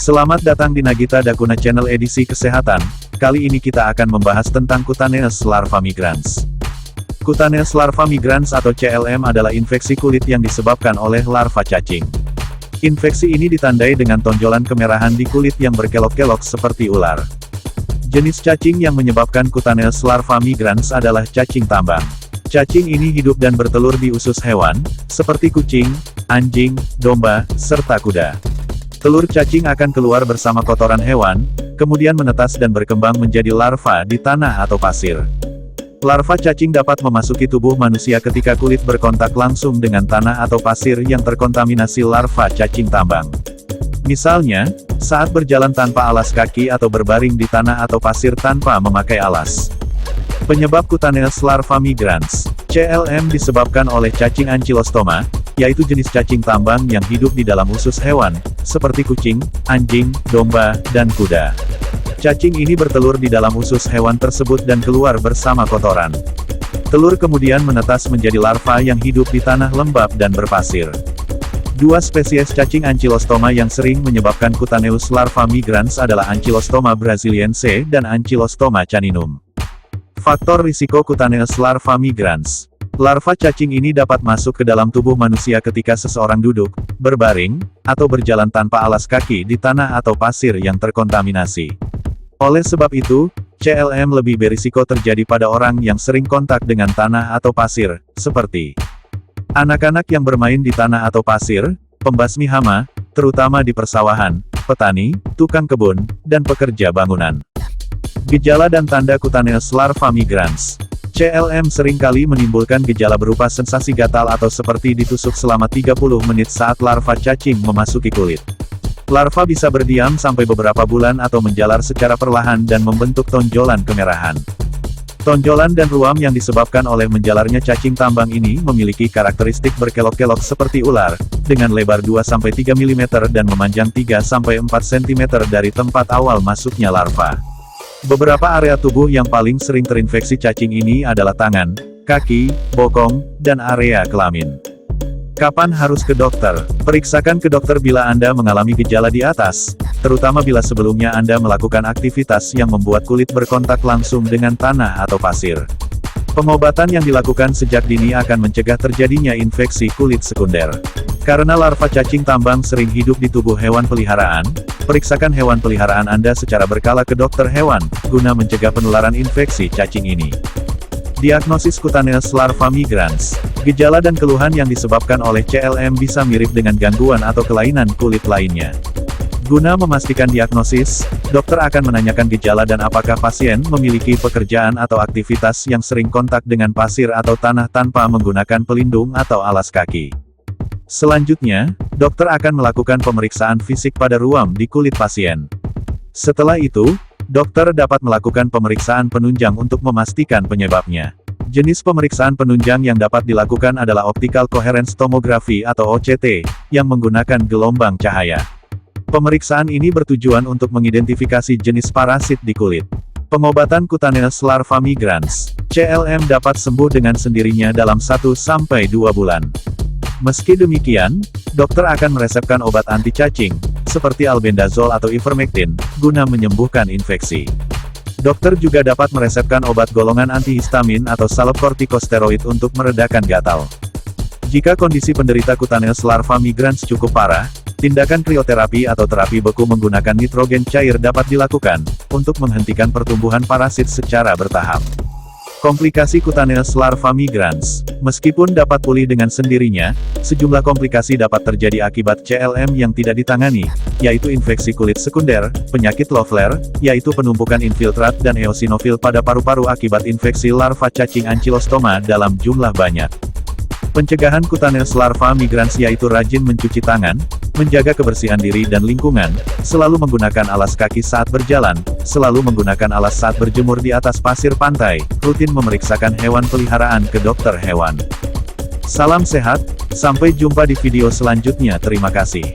Selamat datang di Nagita Dakuna Channel edisi kesehatan. Kali ini kita akan membahas tentang cutaneous larva migrans. Cutaneous larva migrans atau CLM adalah infeksi kulit yang disebabkan oleh larva cacing. Infeksi ini ditandai dengan tonjolan kemerahan di kulit yang berkelok-kelok seperti ular. Jenis cacing yang menyebabkan cutaneous larva migrans adalah cacing tambang. Cacing ini hidup dan bertelur di usus hewan, seperti kucing, anjing, domba, serta kuda. Telur cacing akan keluar bersama kotoran hewan, kemudian menetas dan berkembang menjadi larva di tanah atau pasir. Larva cacing dapat memasuki tubuh manusia ketika kulit berkontak langsung dengan tanah atau pasir yang terkontaminasi larva cacing tambang. Misalnya, saat berjalan tanpa alas kaki atau berbaring di tanah atau pasir tanpa memakai alas. Penyebab cutaneous larva migrans, CLM disebabkan oleh cacing ankylostoma, yaitu jenis cacing tambang yang hidup di dalam usus hewan, seperti kucing, anjing, domba, dan kuda. Cacing ini bertelur di dalam usus hewan tersebut dan keluar bersama kotoran. Telur kemudian menetas menjadi larva yang hidup di tanah lembab dan berpasir. Dua spesies cacing ankylostoma yang sering menyebabkan cutaneous larva migrans adalah Ankylostoma brasiliense dan Ankylostoma caninum. Faktor risiko cutaneous larva migrans. Larva cacing ini dapat masuk ke dalam tubuh manusia ketika seseorang duduk, berbaring, atau berjalan tanpa alas kaki di tanah atau pasir yang terkontaminasi. Oleh sebab itu, CLM lebih berisiko terjadi pada orang yang sering kontak dengan tanah atau pasir, seperti anak-anak yang bermain di tanah atau pasir, pembasmi hama, terutama di persawahan, petani, tukang kebun, dan pekerja bangunan. Gejala dan tanda cutaneous larva migrans. CLM seringkali menimbulkan gejala berupa sensasi gatal atau seperti ditusuk selama 30 menit saat larva cacing memasuki kulit. Larva bisa berdiam sampai beberapa bulan atau menjalar secara perlahan dan membentuk tonjolan kemerahan. Tonjolan dan ruam yang disebabkan oleh menjalarnya cacing tambang ini memiliki karakteristik berkelok-kelok seperti ular, dengan lebar 2-3 mm dan memanjang 3-4 cm dari tempat awal masuknya larva. Beberapa area tubuh yang paling sering terinfeksi cacing ini adalah tangan, kaki, bokong, dan area kelamin. Kapan harus ke dokter? Periksakan ke dokter bila Anda mengalami gejala di atas, terutama bila sebelumnya Anda melakukan aktivitas yang membuat kulit berkontak langsung dengan tanah atau pasir. Pengobatan yang dilakukan sejak dini akan mencegah terjadinya infeksi kulit sekunder. Karena larva cacing tambang sering hidup di tubuh hewan peliharaan, periksakan hewan peliharaan Anda secara berkala ke dokter hewan, guna mencegah penularan infeksi cacing ini. Diagnosis cutaneous larva migrans. Gejala dan keluhan yang disebabkan oleh CLM bisa mirip dengan gangguan atau kelainan kulit lainnya. Guna memastikan diagnosis, dokter akan menanyakan gejala dan apakah pasien memiliki pekerjaan atau aktivitas yang sering kontak dengan pasir atau tanah tanpa menggunakan pelindung atau alas kaki. Selanjutnya, dokter akan melakukan pemeriksaan fisik pada ruam di kulit pasien. Setelah itu, dokter dapat melakukan pemeriksaan penunjang untuk memastikan penyebabnya. Jenis pemeriksaan penunjang yang dapat dilakukan adalah Optical Coherence Tomography atau OCT, yang menggunakan gelombang cahaya. Pemeriksaan ini bertujuan untuk mengidentifikasi jenis parasit di kulit. Pengobatan cutaneous larva migrans. CLM dapat sembuh dengan sendirinya dalam 1-2 bulan. Meski demikian, dokter akan meresepkan obat anti cacing, seperti albendazole atau ivermectin, guna menyembuhkan infeksi. Dokter juga dapat meresepkan obat golongan antihistamin atau salep kortikosteroid untuk meredakan gatal. Jika kondisi penderita cutaneous larva migrans cukup parah, tindakan krioterapi atau terapi beku menggunakan nitrogen cair dapat dilakukan, untuk menghentikan pertumbuhan parasit secara bertahap. Komplikasi cutaneous larva migrans. Meskipun dapat pulih dengan sendirinya, sejumlah komplikasi dapat terjadi akibat CLM yang tidak ditangani, yaitu infeksi kulit sekunder, penyakit Loeffler, yaitu penumpukan infiltrat dan eosinofil pada paru-paru akibat infeksi larva cacing ankylostoma dalam jumlah banyak. Pencegahan cutaneous larva migrans yaitu rajin mencuci tangan, menjaga kebersihan diri dan lingkungan, selalu menggunakan alas kaki saat berjalan, selalu menggunakan alas saat berjemur di atas pasir pantai, rutin memeriksakan hewan peliharaan ke dokter hewan. Salam sehat, sampai jumpa di video selanjutnya. Terima kasih.